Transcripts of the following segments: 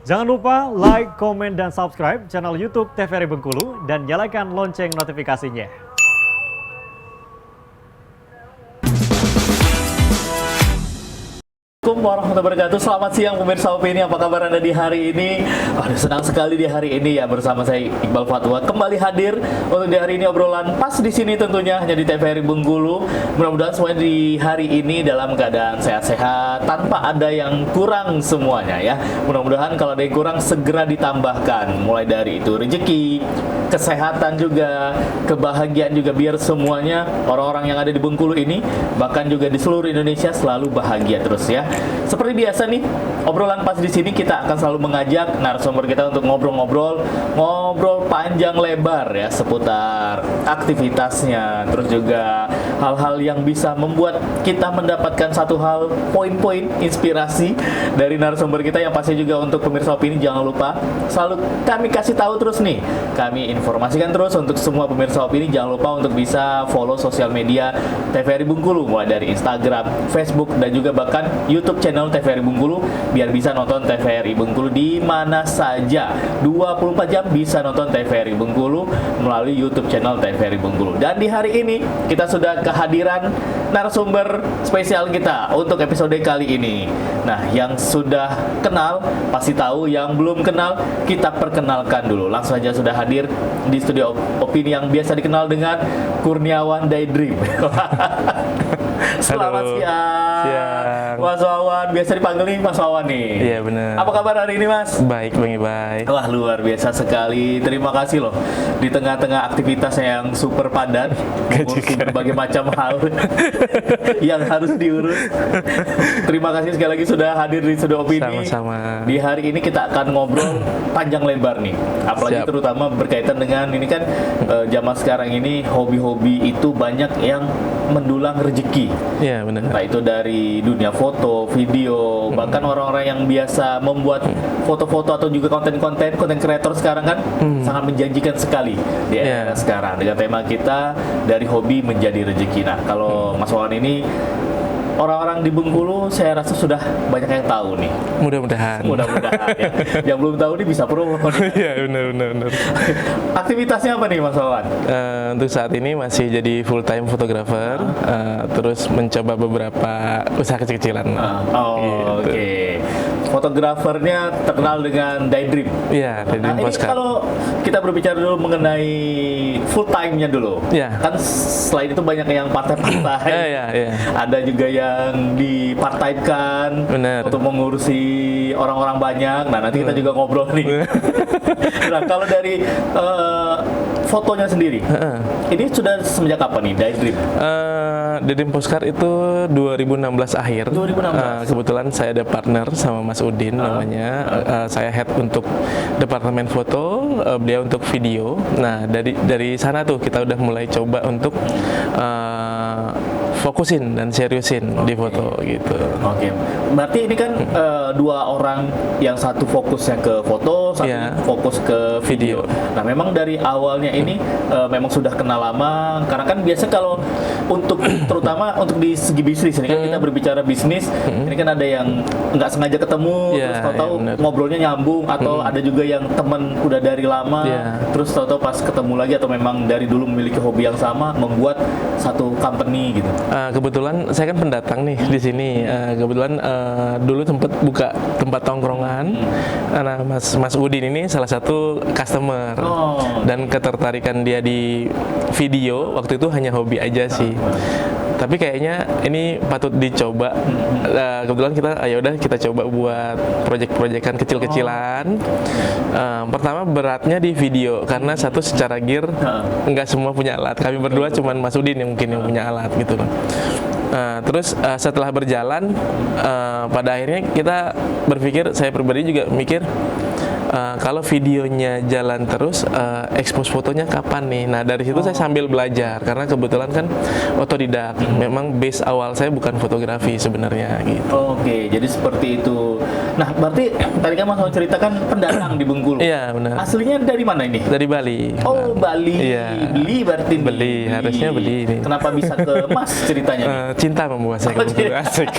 Jangan lupa like, komen, dan subscribe channel YouTube TVRI Bengkulu dan nyalakan lonceng notifikasinya. Assalamualaikum warahmatullahi wabarakatuh. Selamat siang pemirsa Opini. Apa kabar Anda di hari ini? Aduh, senang sekali di hari ini ya bersama saya Iqbal Fatwa kembali hadir untuk di hari ini obrolan pas di sini tentunya hanya di TVRI Bengkulu. Mudah-mudahan semuanya di hari ini dalam keadaan sehat-sehat tanpa ada yang kurang semuanya ya. Mudah-mudahan kalau ada yang kurang segera ditambahkan. Mulai dari itu rezeki, kesehatan juga, kebahagiaan juga biar semuanya orang-orang yang ada di Bengkulu ini bahkan juga di seluruh Indonesia selalu bahagia terus ya. Seperti biasa nih, obrolan pas di sini kita akan selalu mengajak narasumber kita untuk ngobrol panjang lebar ya seputar aktivitasnya, terus juga hal-hal yang bisa membuat kita mendapatkan satu hal poin-poin inspirasi dari narasumber kita yang pasti juga untuk pemirsa Opini jangan lupa selalu kami kasih tahu terus nih, kami informasikan terus untuk semua pemirsa Opini jangan lupa untuk bisa follow sosial media TVRI Bengkulu mulai dari Instagram, Facebook dan juga bahkan YouTube channel TVRI Bengkulu biar bisa nonton TVRI Bengkulu di mana saja 24 jam bisa nonton TVRI Bengkulu melalui YouTube channel TVRI Bengkulu. Dan di hari ini kita sudah kehadiran narasumber spesial kita untuk episode kali ini. Nah, yang sudah kenal pasti tahu, yang belum kenal kita perkenalkan dulu. Langsung saja sudah hadir di studio Opini yang biasa dikenal dengan Kurniawan Daydream. Selamat siang. Mas Wawan, biasa dipanggil nih Mas Wawan nih. Iya benar. Apa kabar hari ini Mas? Baik, Bang Ibai. Wah luar biasa sekali. Terima kasih loh di tengah-tengah aktivitas yang super padat, ngurusin berbagai macam hal yang harus diurus. Terima kasih sekali lagi sudah hadir di studio Opini. Sama-sama. Di hari ini kita akan ngobrol panjang lebar nih. Apalagi Siap. terutama berkaitan dengan ini kan zaman sekarang ini hobi-hobi itu banyak yang mendulang rezeki. Iya benar. Nah itu dari dunia foto, video, bahkan orang-orang yang biasa membuat foto-foto atau juga konten kreator sekarang kan sangat menjanjikan sekali di era sekarang dengan tema kita dari hobi menjadi rezeki. Nah kalau Mas Wawan ini orang-orang di Bengkulu saya rasa sudah banyak yang tahu nih. Mudah-mudahan ya. Yang belum tahu nih bisa promo. Iya benar. Aktivitasnya apa nih Mas Wawan? Untuk saat ini masih jadi full time fotografer, terus mencoba beberapa usaha kecil-kecilan. Gitu. Oke. Fotografernya terkenal dengan Daydream. Iya, Daydream Nah, ini Postcard. kalau kita berbicara dulu mengenai full time-nya dulu. Iya. Kan selain itu banyak yang partai-partai. Iya. Ada juga yang dipartai-kan Benar. untuk mengurusi orang-orang banyak. Nah, nanti kita juga ngobrol nih. Nah, kalau dari fotonya sendiri, ini sudah semenjak kapan nih Daydream? Daydream Postcard itu 2016 akhir. 2016. Kebetulan saya ada partner sama Mas Udin namanya. Saya head untuk departemen foto, beliau untuk video. Nah dari sana tuh kita udah mulai coba untuk fokusin dan seriusin di foto gitu. Oke, berarti ini kan dua orang, yang satu fokusnya ke foto, satu fokus ke video. Nah, memang dari awalnya ini memang sudah kenal lama, karena kan biasa kalau untuk terutama untuk di segi bisnis ini kan kita berbicara bisnis, ini kan ada yang nggak sengaja ketemu, terus tahu-tahu ngobrolnya nyambung, atau ada juga yang teman udah dari lama, terus tahu-tahu pas ketemu lagi atau memang dari dulu memiliki hobi yang sama membuat satu company gitu. Kebetulan saya kan pendatang nih di sini. Kebetulan dulu sempat buka tempat tongkrongan. Nah, Mas Udin ini salah satu customer. Dan ketertarikan dia di video waktu itu hanya hobi aja sih. Tapi kayaknya ini patut dicoba. Kebetulan kita coba buat proyek-proyekan kecil-kecilan. Pertama beratnya di video karena satu secara gear nggak semua punya alat. Kami berdua cuman Mas Udin yang mungkin yang punya alat gitu. Terus setelah berjalan pada akhirnya kita berpikir, saya pribadi juga mikir kalau videonya jalan terus, expose fotonya kapan nih? Nah dari situ saya sambil belajar karena kebetulan kan otodidak. Memang base awal saya bukan fotografi sebenarnya gitu. Oke, jadi seperti itu. Nah, berarti tadi kan Mas mau ceritakan pendatang di Bengkulu. Iya benar. Aslinya dari mana ini? Dari Bali. Oh, Bali. Iya. Beli berarti nih. Beli, harusnya beli ini. Kenapa bisa ke Mas ceritanya? Cinta membuat saya ke Bengkulu. Asik.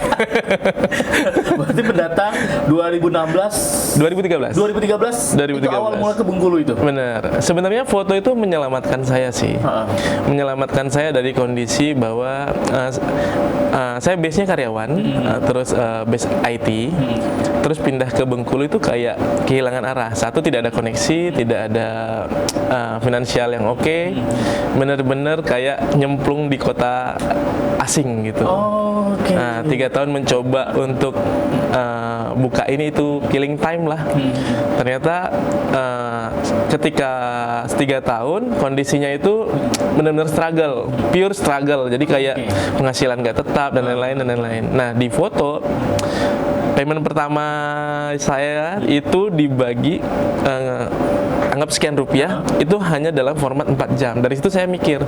Berarti pendatang 2016 2013. 2013 itu awal mulai ke Bengkulu itu. Benar. Sebenarnya foto itu menyelamatkan saya sih. Menyelamatkan saya dari kondisi bahwa saya base-nya karyawan, terus base IT, terus pindah ke Bengkulu itu kayak kehilangan arah. Satu, tidak ada koneksi, tidak ada finansial yang oke. Bener-bener kayak nyemplung di kota asing gitu. Nah, 3 tahun mencoba untuk buka ini itu killing time lah. Ternyata ketika 3 tahun kondisinya itu benar-benar struggle, pure struggle. Jadi kayak penghasilan nggak tetap dan lain-lain. Nah di foto payment pertama saya itu dibagi anggap sekian rupiah, itu hanya dalam format 4 jam. Dari situ saya mikir,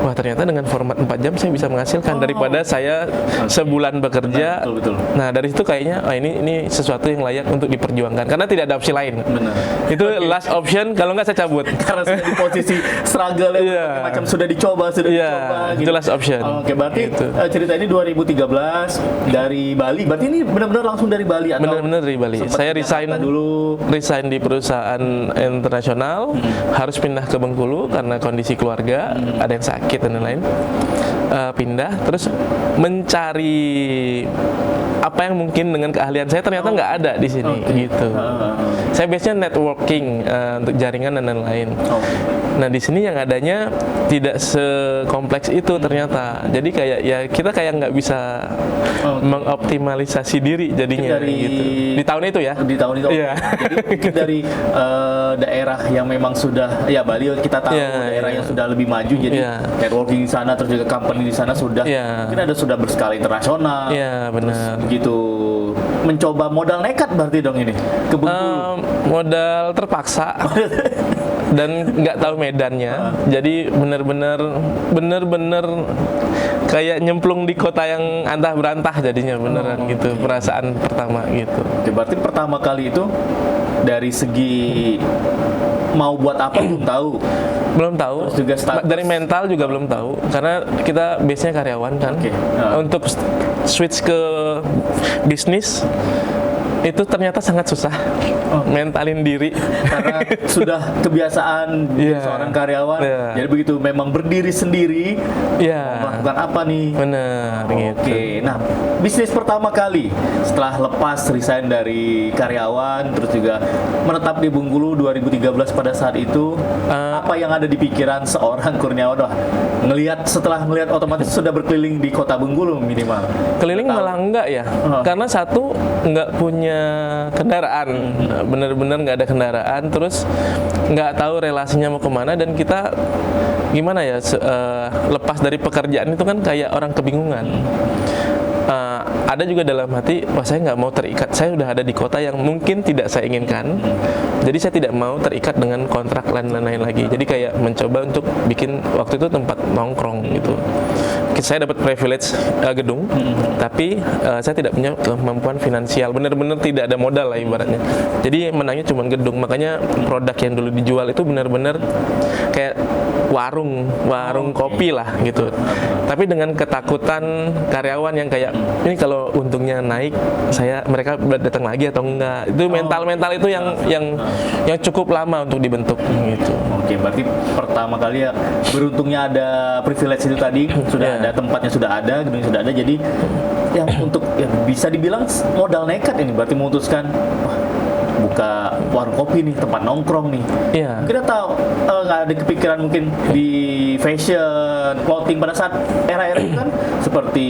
wah ternyata dengan format 4 jam saya bisa menghasilkan daripada saya sebulan bekerja. Betul. Nah dari situ kayaknya ini sesuatu yang layak untuk diperjuangkan karena tidak ada opsi lain. Benar. Itu last option, kalau nggak saya cabut. Karena sudah di posisi struggle macam sudah dicoba gitu. Itu last option. Oke, berarti cerita ini 2013 dari Bali. Berarti ini benar-benar langsung dari Bali atau? Benar-benar dari Bali. Saya resign di perusahaan internasional, harus pindah ke Bengkulu karena kondisi keluarga, ada yang sakit dan lain-lain. Pindah, terus mencari apa yang mungkin dengan keahlian saya ternyata nggak ada di sini gitu. Saya biasanya networking untuk jaringan dan lain-lain. Nah di sini yang adanya tidak sekompleks itu ternyata. Jadi kayak ya kita kayak nggak bisa mengoptimalisasi diri jadinya gitu. Di tahun itu ya. Di tahun itu. Iya. Jadi mungkin dari daerah yang memang sudah Bali kita tahu daerah yang sudah lebih maju, jadi networking di sana terus juga company di sana sudah mungkin sudah berskala internasional. Iya benar. Begitu mencoba modal nekat berarti dong ini ke Bengkulu. Modal terpaksa. Dan nggak tahu medannya, jadi bener-bener kayak nyemplung di kota yang antah berantah jadinya beneran gitu perasaan pertama gitu. Oke, berarti pertama kali itu dari segi mau buat apa belum tahu. Terus juga dari mental juga belum tahu karena kita base-nya karyawan kan. Untuk switch ke bisnis itu ternyata sangat susah. Mentalin diri karena sudah kebiasaan seorang karyawan. Jadi begitu memang berdiri sendiri mau melakukan apa nih. Benar Oke. gitu. Nah, bisnis pertama kali setelah lepas resign dari karyawan terus juga menetap di Bengkulu 2013 pada saat itu, apa yang ada di pikiran seorang Kurniawan? Setelah ngelihat otomatis sudah berkeliling di kota Bengkulu minimal. Keliling malah enggak ya. Karena satu enggak punya kendaraan. Bener-bener nggak ada kendaraan, terus nggak tahu relasinya mau kemana, dan kita gimana ya lepas dari pekerjaan itu kan kayak orang kebingungan. Ada juga dalam hati, wah saya nggak mau terikat, saya sudah ada di kota yang mungkin tidak saya inginkan, jadi saya tidak mau terikat dengan kontrak dan lain-lain lagi. Jadi kayak mencoba untuk bikin waktu itu tempat nongkrong gitu. Saya dapat privilege gedung, tapi saya tidak punya kemampuan finansial, benar-benar tidak ada modal lah ibaratnya. Jadi menangnya cuma gedung, makanya produk yang dulu dijual itu benar-benar kayak warung kopi lah gitu. Tapi dengan ketakutan karyawan yang kayak ini kalau untungnya naik, mereka datang lagi atau enggak. Itu mental itu yang cukup lama untuk dibentuk gitu. Oke, berarti pertama kali ya beruntungnya ada privilege itu tadi, sudah ada tempatnya, sudah ada gedungnya, sudah ada. Jadi yang untuk bisa dibilang modal nekat ini berarti memutuskan buka warung kopi nih, tempat nongkrong nih. Kita tahu nggak ada kepikiran mungkin di fashion, clothing pada saat era-era itu kan seperti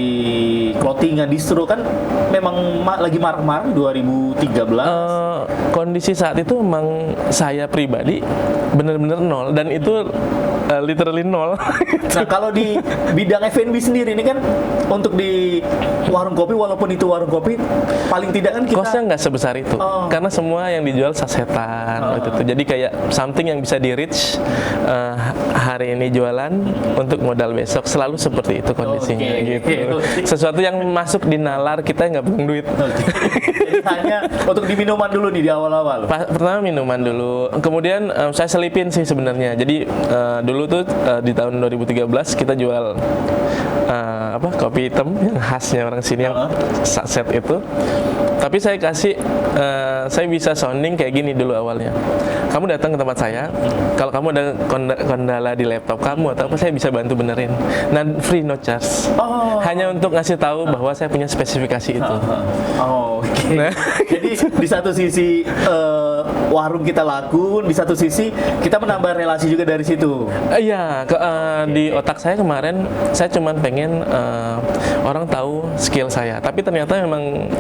clothingan distro kan memang lagi marak-marak 2013. Kondisi saat itu memang saya pribadi benar-benar nol, dan itu literally nol. Nah, kalau di bidang F&B sendiri ini kan untuk di warung kopi, walaupun itu warung kopi, paling tidak kan kita Kosnya nggak sebesar itu, karena semua yang dijual sasetan waktu itu. Jadi kayak something yang bisa di reach hari ini jualan untuk modal besok, selalu seperti itu kondisinya gitu. Sesuatu yang masuk di nalar kita nggak pegang duit. Jadi hanya untuk di minuman dulu nih di awal-awal. Pertama minuman dulu, kemudian saya selipin sih sebenarnya. Jadi dulu tuh di tahun 2013 kita jual kopi hitam yang khasnya orang sini yang saset itu. Tapi saya kasih, saya bisa sounding kayak gini dulu awalnya. Kamu datang ke tempat saya, kalau kamu ada kendala di laptop kamu atau apa, saya bisa bantu benerin. Nah, free no charge. Hanya untuk ngasih tahu bahwa saya punya spesifikasi itu. Oke. Nah. Jadi di satu sisi warung kita laku, di satu sisi kita menambah relasi juga dari situ. Iya, di otak saya kemarin saya cuma pengen orang tahu skill saya. Tapi ternyata memang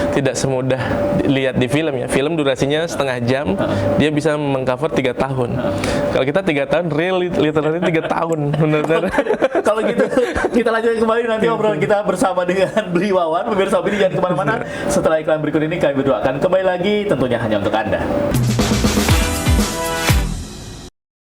tidak semudah lihat di film ya. Film durasinya setengah jam, dia bisa mengcover 3 tahun. Kalau kita 3 tahun, literally 3 tahun, benar-benar. Kalau gitu, kita lanjutkan kembali nanti obrolan kita bersama dengan Beli Wawan. Pemirsa Opini jangan kemana-mana. Setelah iklan berikut ini kami berdua akan kembali lagi, tentunya hanya untuk Anda.